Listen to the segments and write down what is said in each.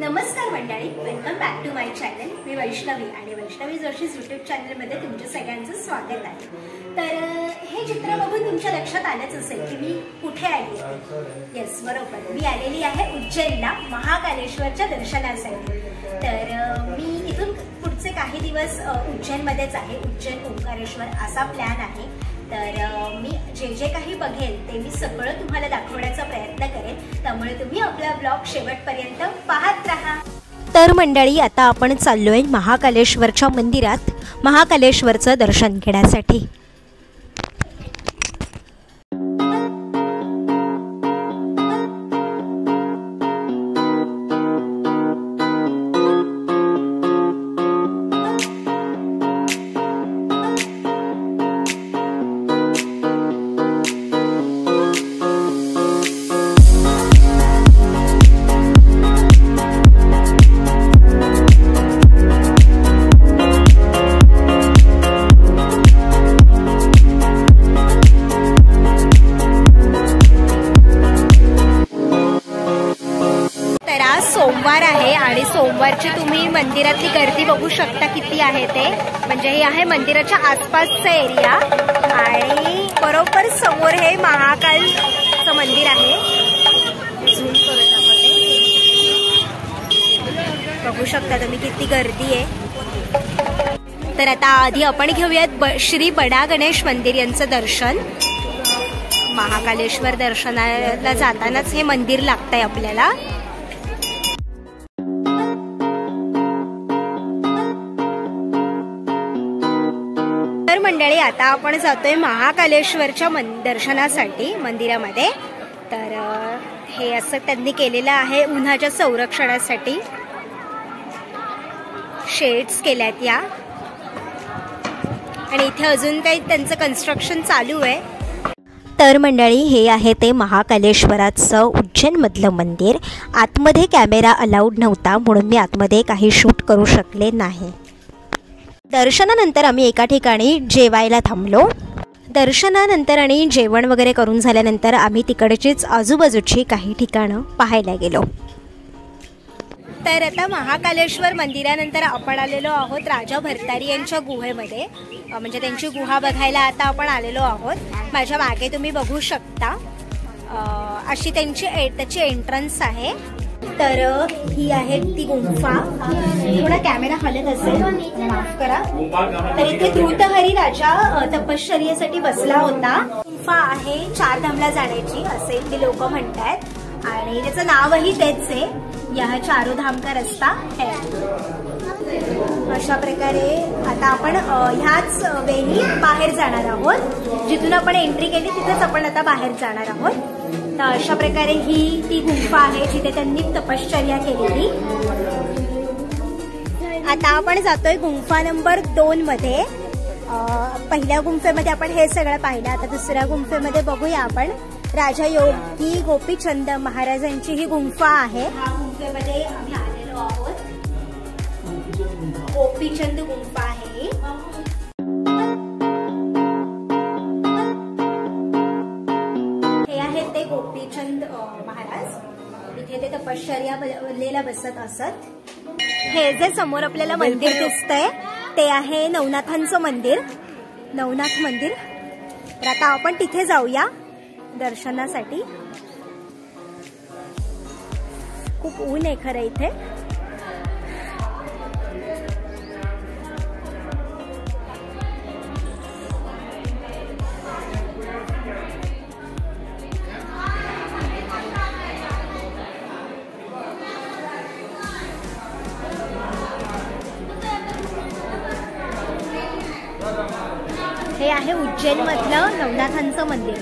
नमस्कार मंडळी, welcome back to my channel. मी वैष्णवी आणि वैष्णवी जोशी यूट्यूब चॅनलमध्ये तुमच्या सगळ्यांचं स्वागत आहे. तर हे चित्र बघून तुमच्या लक्षात आलंच असेल की मी कुठे आली आहे. येस, बरोबर, मी आलेली आहे उज्जैनला महाकालेश्वरच्या दर्शनासाठी. तर मी इथून पुढचे काही दिवस उज्जैनमध्येच आहे. उज्जैन ओंकारेश्वर असा प्लॅन आहे. तर मी जे जे काही बघेल ते मी सगळं तुम्हाला दाखवण्याचा प्रयत्न करेन. त्यामुळे तुम्ही आपला ब्लॉग शेवटपर्यंत पाहत राहा. तर मंडळी, आता आपण चाललोय महाकालेश्वरच्या मंदिरात महाकालेश्वरचं दर्शन घेण्यासाठी. सोमवार आहे आणि सोमवारची तुम्ही मंदिरातली गर्दी बघू शकता किती आहे ते. म्हणजे हे आहे मंदिराच्या आसपासचा एरिया आणि बरोबर समोर हे महाकालचं मंदिर आहे. झूम करून दाखवते, बघू शकता तुम्ही किती गर्दी आहे. तर आता आधी आपण घेऊयात श्री बडा गणेश मंदिर यांचं दर्शन. महाकालेश्वर दर्शनाला जातानाच हे मंदिर लागतंय आपल्याला. मंडळी, आता आपण जातोय महाकालेश्वरच्या दर्शनासाठी मंदिरामध्ये. तर हे असं त्यांनी केलेलं आहे उन्हाच्या संरक्षणासाठी. शेड्स केल्यात या आणि इथे अजून काही त्यांचं कन्स्ट्रक्शन चालू आहे. तर मंडळी, हे आहे ते महाकालेश्वराचं उज्जैनमधलं मंदिर. आतमध्ये कॅमेरा अलाउड नव्हता म्हणून मी आतमध्ये काही शूट करू शकले नाही. दर्शनानंतर आम्ही एका ठिकाणी जेवायला थांबलो. दर्शनानंतर आणि जेवण वगैरे करून झाल्यानंतर आम्ही तिकडचीच आजूबाजूची काही ठिकाणं पाहायला गेलो. तर आता महाकालेश्वर मंदिरानंतर आपण आलेलो आहोत राजा भर्तारी यांच्या गुहेमध्ये. म्हणजे त्यांची गुहा बघायला आता आपण आलेलो आहोत. माझ्या मागे तुम्ही बघू शकता अशी त्याची एंट्रन्स आहे. तर ही आहे ती गुंफा. थोडा कॅमेरा हलत असेल, माफ करा. तर इथे धृतहरी राजा तपश्चर्येसाठी बसला होता. गुंफा आहे 4 धामला जाण्याची असे ती लोक म्हणतात आणि त्याचं नावही तेच आहे, यह चारो धाम का रस्ता है. अशा प्रकारे आता आपण ह्याच वेळी बाहेर जाणार आहोत. जिथून आपण एंट्री केली तिथेच आपण आता बाहेर जाणार आहोत. तर अशा प्रकारे ही ती गुंफा आहे जिथे त्यांनी तपश्चर्या केलेली. आता आपण जातोय गुंफा नंबर 2 मध्ये. पहिल्या गुंफेमध्ये आपण हे सगळं पाहिलं. आता दुसऱ्या गुंफेमध्ये बघूया आपण. राजा योगी गोपीचंद महाराजांची ही गुंफा आहे. ह्या गुंफेमध्ये आम्ही आलेलो आहोत. गोपीचंद गुंफा आहे. हे आहेत ते गोपीचंद महाराज. इथे ते तपश्चर्या बसत असत. हे जे समोर आपल्याला मंदिर दिसतंय ते आहे नवनाथांचं मंदिर, नवनाथ मंदिर. तर आता आपण तिथे जाऊया दर्शनासाठी. खूप ऊन आहे खरं इथे. हे आहे उज्जैन मधलं नवनाथांचं मंदिर.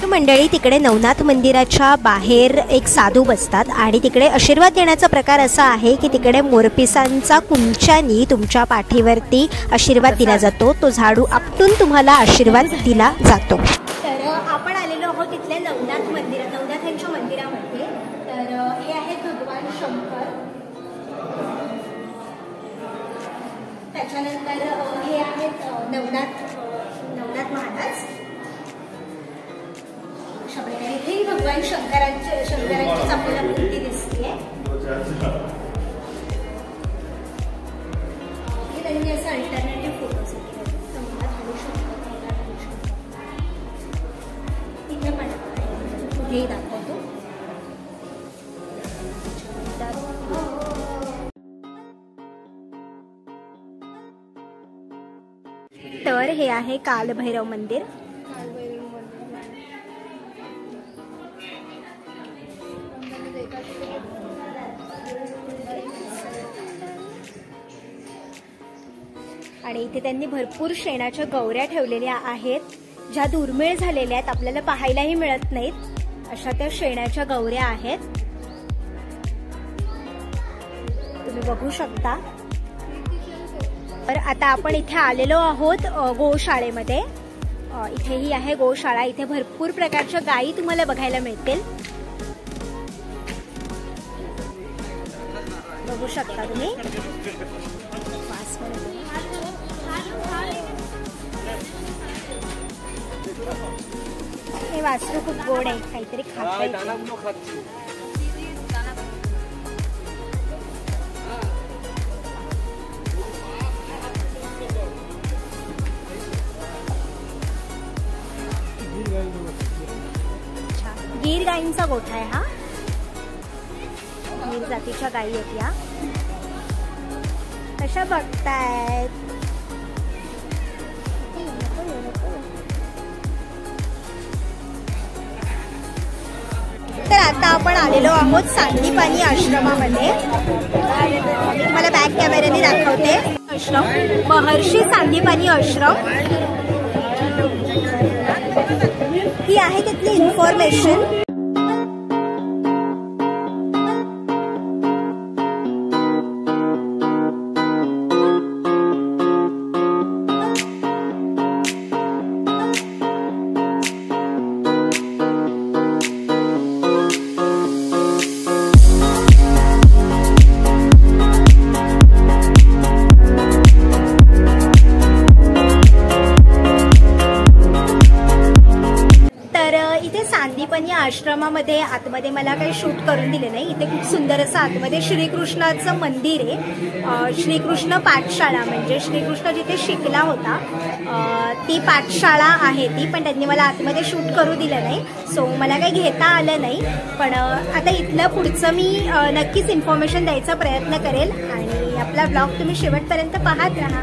मंडळी, तिकडे नवनाथ मंदिराच्या बाहेर एक साधू बसतात आणि तिकडे आशीर्वाद देण्याचा प्रकार असा आहे की तिकडे मोरपिसांचा कुंच्यानी तुमच्या पाठीवरती आशीर्वाद दिला जातो. तो झाडू आपटून तुम्हाला आशीर्वाद दिला जातो. तर आपण आलेलो आहोत तिथल्या नवनाथ मंदिरात, नवनाथांच्या मंदिरामध्ये. तर हे आहेत भगवान शंकर. त्याच्यानंतर हे आहेत नवनाथ महाराज. अशा प्रकारे इथेही भगवान शंकरांचीच आपल्याला मूर्ती दिसते. त्यांनी असं अल्टरनेटिव्ह फोटोज इथे पण कुठेही दाखवतो. तर हे आहे कालभैरव मंदिर. आणि इथे त्यांनी भरपूर शेणाच्या गौऱ्या ठेवलेल्या आहेत, ज्या दुर्मिळ झालेल्या आहेत, आपल्याला पाहायलाही मिळत नाहीत. अशा त्या शेणाच्या गौऱ्या आहेत, तुम्ही बघू शकता. तर आता आपण इथे आलेलो आहोत गोशाळेमध्ये. इथेही आहे गोशाळा. इथे भरपूर प्रकारच्या गायी तुम्हाला बघायला मिळतील. बघू शकता तुम्ही. हे वासरू खूप गोड आहे, काहीतरी खात. गीर गायींचा गोठा आहे हा. गीर जातीच्या गायी आहेत या. कशा बघतायत. तर आता आपण आलेलो आहोत सांदीपानी आश्रमामध्ये. मी तुम्हाला बॅक कॅमेऱ्याने दाखवते. आश्रम महर्षी सांदीपानी आश्रम ही आहे तिथली इन्फॉर्मेशन. सांदीपनी आश्रमामध्ये आतमध्ये मला काही शूट करून दिले नाही. इथे खूप सुंदर असं आतमध्ये श्रीकृष्णाचं मंदिर आहे. श्रीकृष्ण पाठशाळा म्हणजे श्रीकृष्ण जिथे शिकला होता ती पाठशाळा आहे ती. पण त्यांनी मला आतमध्ये शूट करू दिलं नाही, सो मला काही घेता आलं नाही. पण आता इथलं पुढचं मी नक्कीच इन्फॉर्मेशन द्यायचा प्रयत्न करेल. आणि आपला ब्लॉग तुम्ही शेवटपर्यंत पाहत राहा.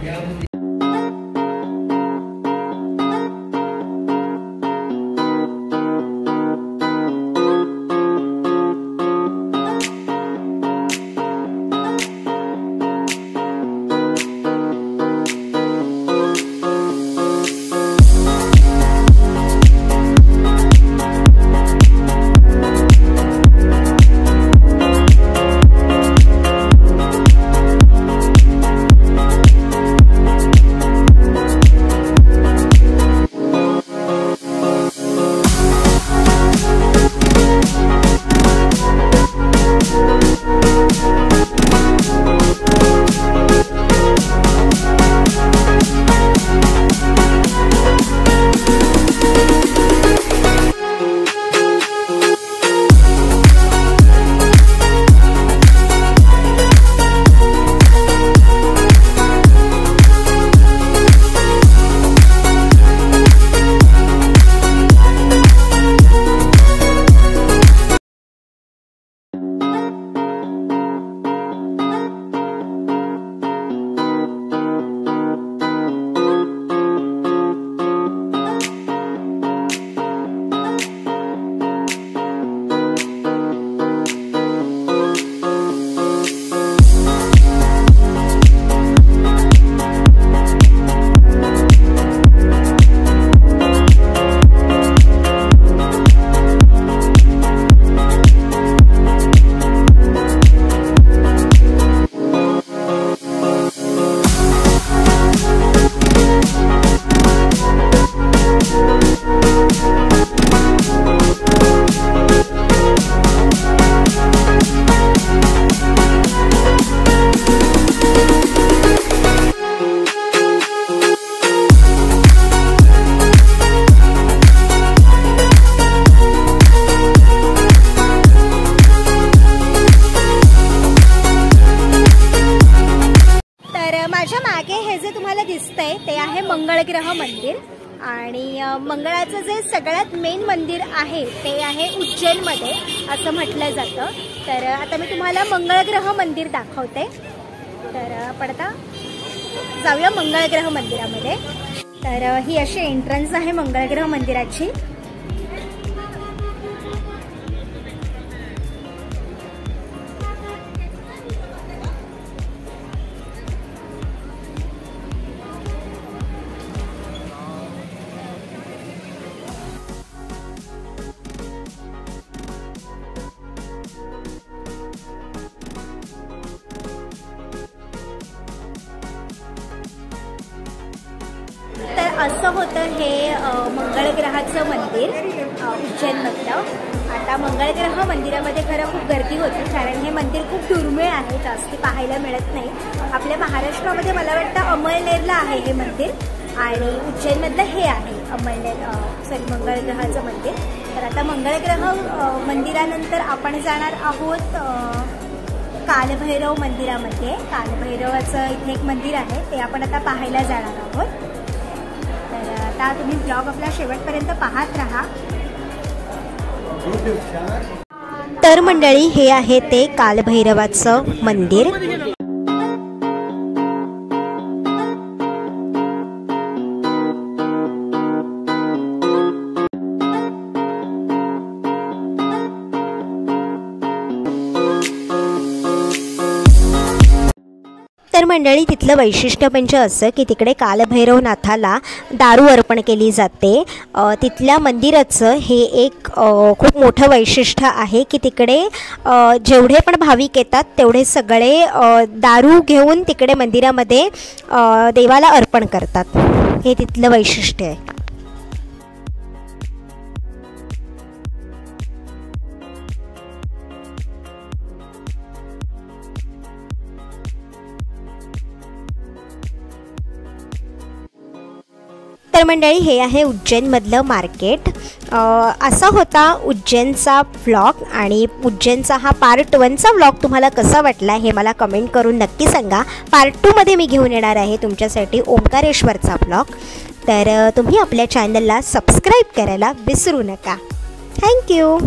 जे तुम्हाला दिसतंय ते आहे मंगळग्रह मंदिर आणि मंगळाचं जे सगळ्यात मेन मंदिर आहे ते आहे उज्जैनमध्ये असं म्हटलं जातं. तर आता मी तुम्हाला मंगळग्रह मंदिर दाखवते. तर आपण आता जाऊया मंगळग्रह मंदिरामध्ये. तर ही अशी एंट्रन्स आहे मंगळग्रह मंदिराची. तर असं होतं हे मंगळग्रहाचं मंदिर उज्जैनमधलं. आता मंगळग्रह मंदिरामध्ये खरं खूप गर्दी होती कारण हे मंदिर खूप दुर्मिळ आहे, जास्ती पाहायला मिळत नाही. आपल्या महाराष्ट्रामध्ये मला वाटतं अमळनेरला आहे हे मंदिर आणि उज्जैनमधलं हे आहे मंगळग्रहाचं मंदिर. तर आता मंगळग्रह मंदिरानंतर आपण जाणार आहोत कालभैरव मंदिरामध्ये. कालभैरवाचं इथे एक मंदिर आहे ते आपण आता पाहायला जाणार आहोत. तर आता तुम्ही ब्लॉग आपला शेवटपर्यंत पाहत राहा. तर मंडळी हे आहे ते कालभैरवाचं मंदिर. तर मंडळी तिथलं वैशिष्ट्य म्हणजे असं की तिकडे कालभैरवनाथाला दारू अर्पण केली जाते. तिथल्या मंदिराचं हे एक खूप मोठं वैशिष्ट्य आहे की तिकडे जेवढे पण भाविक येतात तेवढे सगळे दारू घेऊन तिकडे मंदिरामध्ये देवाला अर्पण करतात. हे तिथलं वैशिष्ट्य आहे. तर मंडळी हे आहे उज्जैनमधलं मार्केट. असा होता उज्जैनचा व्लॉग आणि उज्जैनचा हा पार्ट 1चा व्लॉग तुम्हाला कसा वाटला हे मला कमेंट करून नक्की सांगा. पार्ट 2मध्ये मी घेऊन येणार आहे तुमच्यासाठी ओंकारेश्वरचा व्लॉग. तर तुम्ही आपल्या चॅनलला सबस्क्राईब करायला विसरू नका. थँक्यू.